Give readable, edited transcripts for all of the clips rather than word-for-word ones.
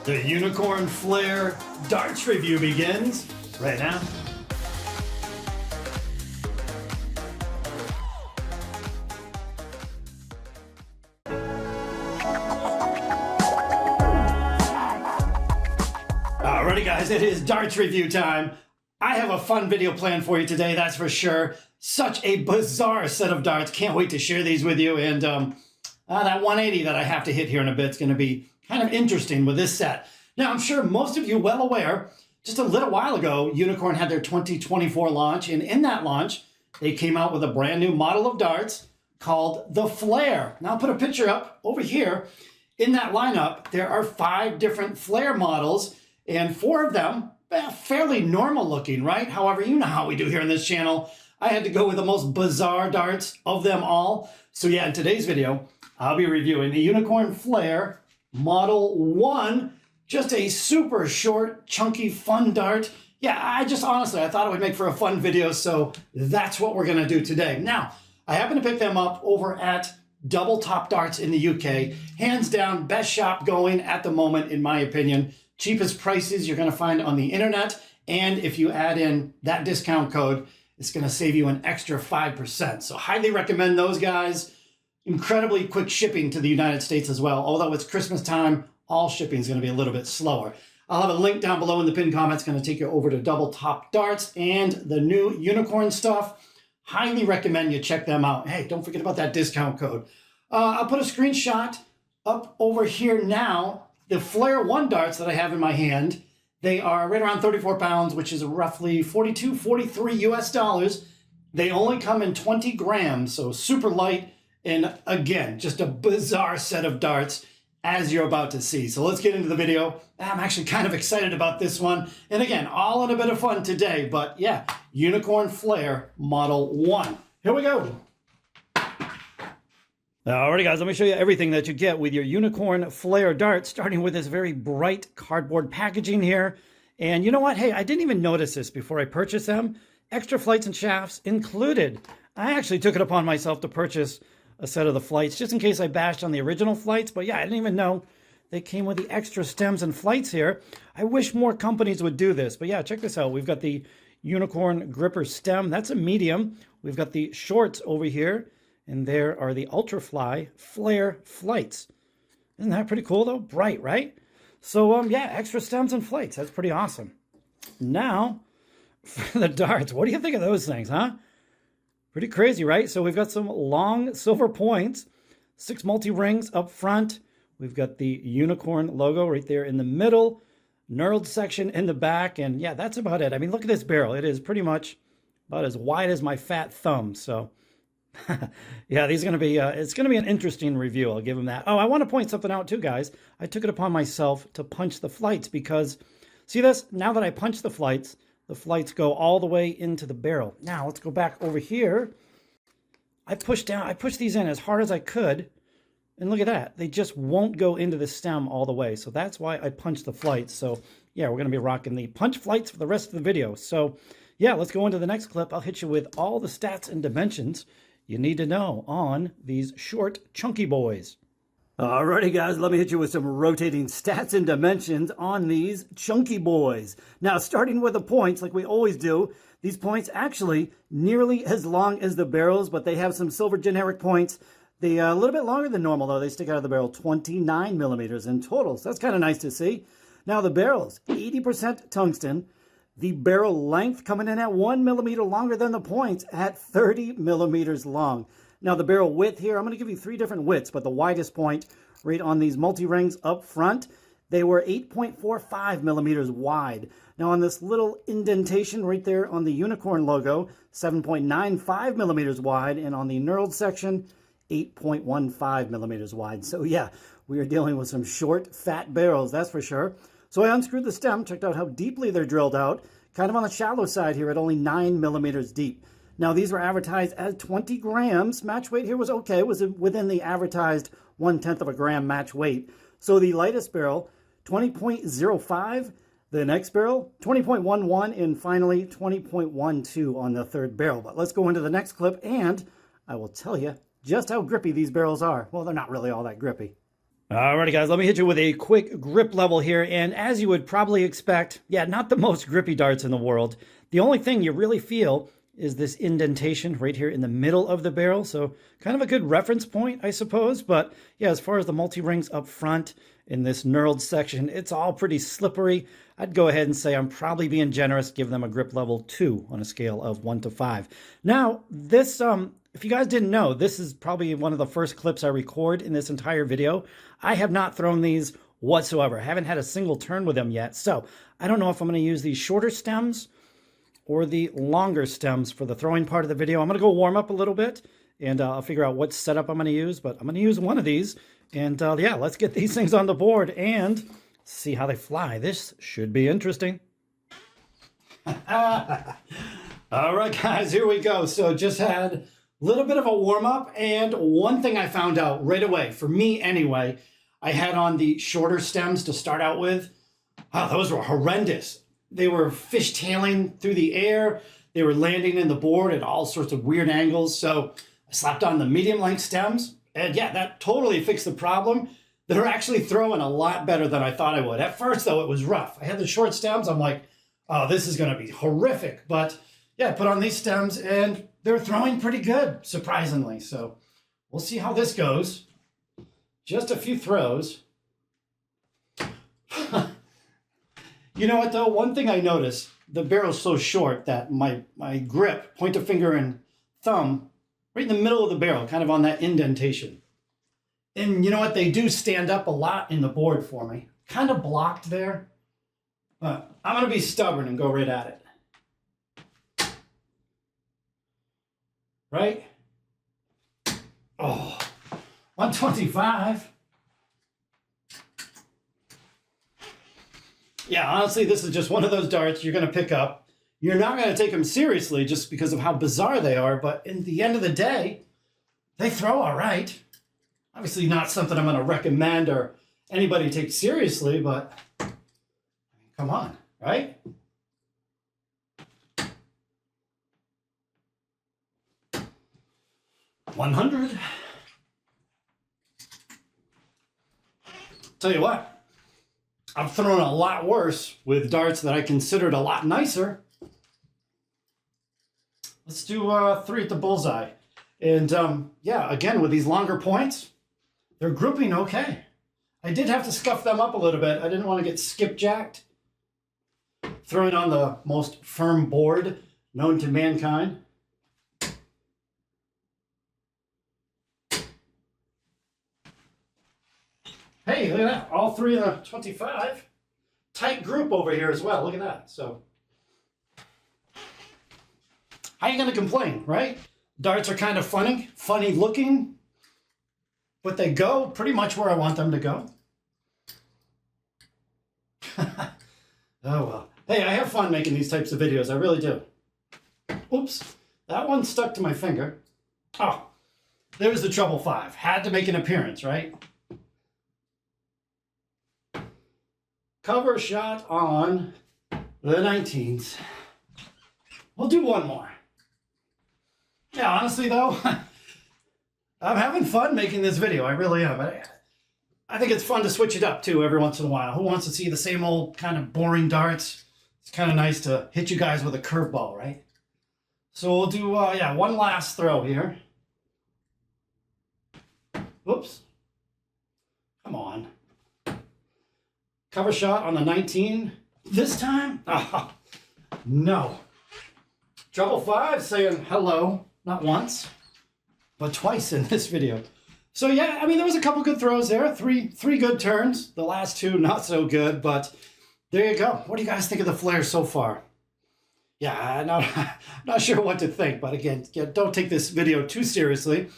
The Unicorn Flair darts review begins right now. Alrighty guys, it is darts review time. I have a fun video planned for you today, that's for sure. Such a bizarre set of darts. Can't wait to share these with you. And that 180 that I have to hit here in a bit is going to be kind of interesting with this set. Now, I'm sure most of you well aware, just a little while ago, Unicorn had their 2024 launch. And in that launch, they came out with a brand new model of darts called the Flair. Now, I'll put a picture up over here. In that lineup, there are 5 different Flair models, and 4 of them, fairly normal looking, right? However, you know how we do here on this channel. I had to go with the most bizarre darts of them all. So yeah, in today's video, I'll be reviewing the Unicorn Flair Model 1. Just a super short, chunky, fun dart. Yeah, I thought it would make for a fun video, so that's what we're gonna do today. Now, I happen to pick them up over at Double Top Darts in the UK. Hands down, best shop going at the moment, in my opinion. Cheapest prices you're gonna find on the internet. And if you add in that discount code, it's gonna save you an extra 5%. So highly recommend those guys. Incredibly quick shipping to the United States as well. Although it's Christmas time, all shipping is going to be a little bit slower. I'll have a link down below in the pinned comment. It's going to take you over to Double Top Darts and the new Unicorn stuff. Highly recommend you check them out. Hey, don't forget about that discount code. I'll put a screenshot up over here now. The Flair 1 darts that I have in my hand, they are right around 34 pounds, which is roughly 42, 43 US dollars. They only come in 20 grams, so super light. And again, just a bizarre set of darts as you're about to see. So let's get into the video. I'm actually kind of excited about this one. And again, all in a bit of fun today, but yeah, Unicorn Flair Model 1. Here we go. Alrighty guys, let me show you everything that you get with your Unicorn Flair darts, starting with this very bright cardboard packaging here. And you know what? Hey, I didn't even notice this before I purchased them. Extra flights and shafts included. I actually took it upon myself to purchase a set of the flights, just in case I bashed on the original flights. But yeah, I didn't even know they came with the extra stems and flights here. I wish more companies would do this. But yeah, check this out. We've got the Unicorn Gripper stem. That's a medium. We've got the shorts over here. And there are the Ultrafly Flair flights. Isn't that pretty cool, though? Bright, right? So, yeah, extra stems and flights. That's pretty awesome. Now, for the darts. What do you think of those things, huh? Pretty crazy, right? So we've got some long silver points, 6 multi-rings up front. We've got the Unicorn logo right there in the middle, knurled section in the back, and yeah, that's about it. I mean, look at this barrel. It is pretty much about as wide as my fat thumb. So yeah, these are going to be, it's going to be an interesting review. I'll give them that. Oh, I want to point something out too, guys. I took it upon myself to punch the flights because, see this? Now that I punch the flights go all the way into the barrel. Now, let's go back over here. I pushed these in as hard as I could, and look at that. They just won't go into the stem all the way, so that's why I punched the flights. So, yeah, we're going to be rocking the punch flights for the rest of the video. So, yeah, let's go into the next clip. I'll hit you with all the stats and dimensions you need to know on these short, chunky boys. Alrighty guys, let me hit you with some rotating stats and dimensions on these chunky boys. Now, starting with the points, like we always do, these points actually nearly as long as the barrels, but they have some silver generic points. They are a little bit longer than normal, though. They stick out of the barrel 29 millimeters in total, so that's kind of nice to see. Now, the barrels, 80% tungsten. The barrel length coming in at 1 millimeter longer than the points at 30 millimeters long. Now, the barrel width here, I'm going to give you 3 different widths, but the widest point right on these multi-rings up front, they were 8.45 millimeters wide. Now, on this little indentation right there on the Unicorn logo, 7.95 millimeters wide, and on the knurled section, 8.15 millimeters wide. So, yeah, we are dealing with some short, fat barrels, that's for sure. So I unscrewed the stem, checked out how deeply they're drilled out, kind of on the shallow side here at only 9 millimeters deep. Now, these were advertised as 20 grams. Match weight here was okay. It was within the advertised 1/10 of a gram match weight. So the lightest barrel, 20.05. The next barrel, 20.11. And finally, 20.12 on the third barrel. But let's go into the next clip, and I will tell you just how grippy these barrels are. Well, they're not really all that grippy. Alrighty guys, let me hit you with a quick grip level here, and as you would probably expect, yeah, not the most grippy darts in the world. The only thing you really feel is this indentation right here in the middle of the barrel, so kind of a good reference point, I suppose, but yeah, as far as the multi-rings up front in this knurled section, it's all pretty slippery. I'd go ahead and say I'm probably being generous, give them a grip level 2 on a scale of 1 to 5. Now, this, if you guys didn't know, this is probably one of the first clips I record in this entire video. I have not thrown these whatsoever. I haven't had a single turn with them yet, so I don't know if I'm going to use these shorter stems or the longer stems for the throwing part of the video. I'm going to go warm up a little bit, and I'll figure out what setup I'm going to use, but I'm going to use one of these, and yeah, let's get these things on the board and see how they fly. This should be interesting. All right, guys, here we go. So just had a little bit of a warm-up, and one thing I found out right away, for me anyway, I had on the shorter stems to start out with. Oh, those were horrendous. They were fishtailing through the air. They were landing in the board at all sorts of weird angles. So I slapped on the medium-length stems, and yeah, that totally fixed the problem. They're actually throwing a lot better than I thought I would. At first, though, it was rough. I had the short stems. I'm like, oh, this is going to be horrific. But yeah, put on these stems, and they're throwing pretty good, surprisingly. So we'll see how this goes. Just a few throws. You know what, though? One thing I noticed, the barrel's so short that my grip, pointer finger and thumb, right in the middle of the barrel, kind of on that indentation. And you know what? They do stand up a lot in the board for me. Kind of blocked there. But I'm going to be stubborn and go right at it. Right? Oh, 125. Yeah, honestly, this is just one of those darts you're going to pick up. You're not going to take them seriously just because of how bizarre they are, but in the end of the day, they throw all right. Obviously not something I'm going to recommend or anybody take seriously, but come on, right? $100. Tell you what, I've thrown a lot worse with darts that I considered a lot nicer. Let's do 3 at the bullseye. And yeah, again, with these longer points, they're grouping okay. I did have to scuff them up a little bit. I didn't want to get skipjacked. Throwing on the most firm board known to mankind. Hey, look at that. All 3 of the 25. Tight group over here as well. Look at that. So, how are you going to complain, right? Darts are kind of funny looking, but they go pretty much where I want them to go. Oh, well. Hey, I have fun making these types of videos. I really do. Oops. That one stuck to my finger. Oh, there's the treble 5. Had to make an appearance, right? Cover shot on the 19s. We'll do one more. Yeah, honestly, though, I'm having fun making this video. I really am. I think it's fun to switch it up, too, every once in a while. Who wants to see the same old kind of boring darts? It's kind of nice to hit you guys with a curveball, right? So we'll do, yeah, one last throw here. Whoops. Come on. Cover shot on the 19. This time? Oh, no. Treble 5 saying hello, not once, but twice in this video. So yeah, I mean, there was a couple good throws there. Three good turns. The last 2, not so good, but there you go. What do you guys think of the Flair so far? Yeah, I'm not sure what to think, but again, don't take this video too seriously.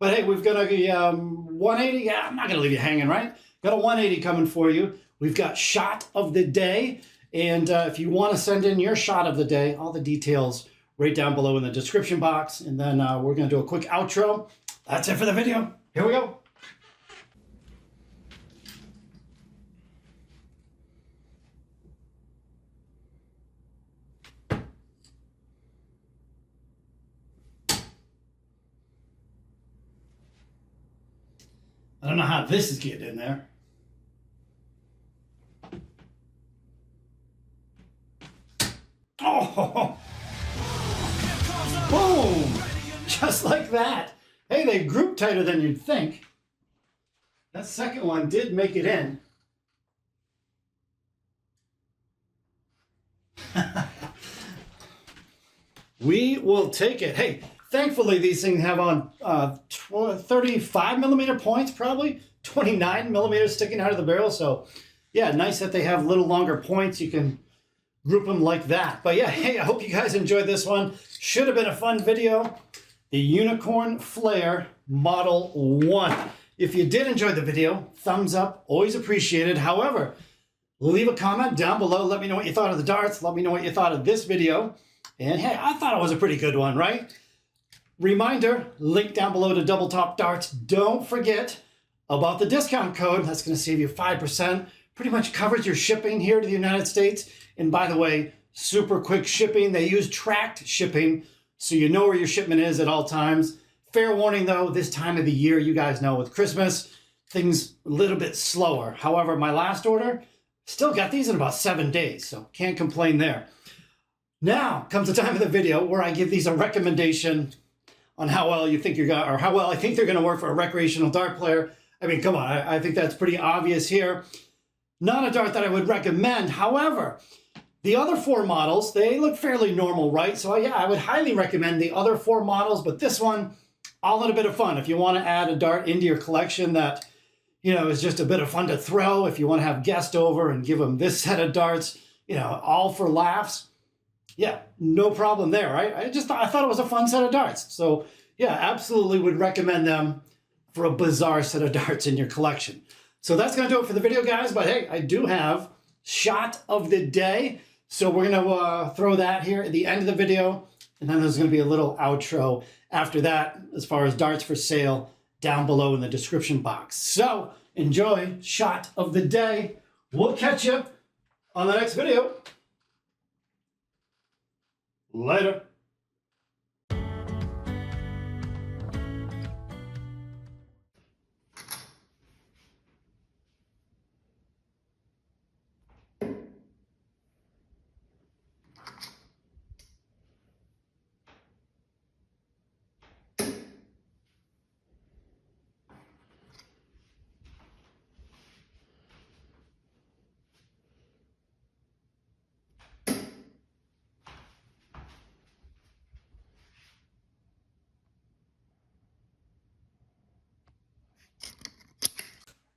But hey, we've got a 180. Yeah, I'm not going to leave you hanging, right? Got a 180 coming for you. We've got shot of the day. And if you want to send in your shot of the day, all the details right down below in the description box. And then we're going to do a quick outro. That's it for the video. Here we go. I don't know how this is getting in there. Oh! Boom! Just like that. Hey, they group tighter than you'd think. That second one did make it in. We will take it. Hey, thankfully these things have on 35 millimeter points, probably 29 millimeters sticking out of the barrel. So yeah, nice that they have a little longer points. You can group them like that. But yeah, hey, I hope you guys enjoyed this one. Should have been a fun video. The Unicorn Flair Model 1. If you did enjoy the video, thumbs up, always appreciated. However, leave a comment down below. Let me know what you thought of the darts. Let me know what you thought of this video. And hey, I thought it was a pretty good one, right? Reminder, link down below to Double Top Darts. Don't forget about the discount code. That's going to save you 5%. Pretty much covers your shipping here to the United States. And by the way, super quick shipping. They use tracked shipping, so you know where your shipment is at all times. Fair warning though, this time of the year, you guys know with Christmas, things a little bit slower. However, my last order, still got these in about 7 days, so can't complain there. Now comes the time of the video where I give these a recommendation on how well you think you're going, or how well I think they're going to work for a recreational dart player. I mean, come on, I think that's pretty obvious here. Not a dart that I would recommend. However, the other 4 models, they look fairly normal, right? So yeah, I would highly recommend the other 4 models, but this one, all in a bit of fun. If you want to add a dart into your collection that, you know, is just a bit of fun to throw, if you want to have guests over and give them this set of darts, you know, all for laughs, yeah, no problem there, right? I thought it was a fun set of darts. So yeah, absolutely would recommend them for a bizarre set of darts in your collection. So that's going to do it for the video, guys. But hey, I do have shot of the day. So we're going to throw that here at the end of the video. And then there's going to be a little outro after that as far as darts for sale down below in the description box. So enjoy shot of the day. We'll catch you on the next video. Later.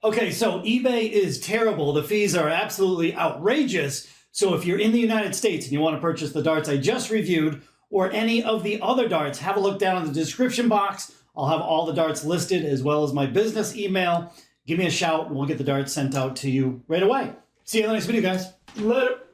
Okay, so eBay is terrible. The fees are absolutely outrageous. So if you're in the United States and you want to purchase the darts I just reviewed or any of the other darts, have a look down in the description box. I'll have all the darts listed as well as my business email. Give me a shout and we'll get the darts sent out to you right away. See you in the next video, guys. Later.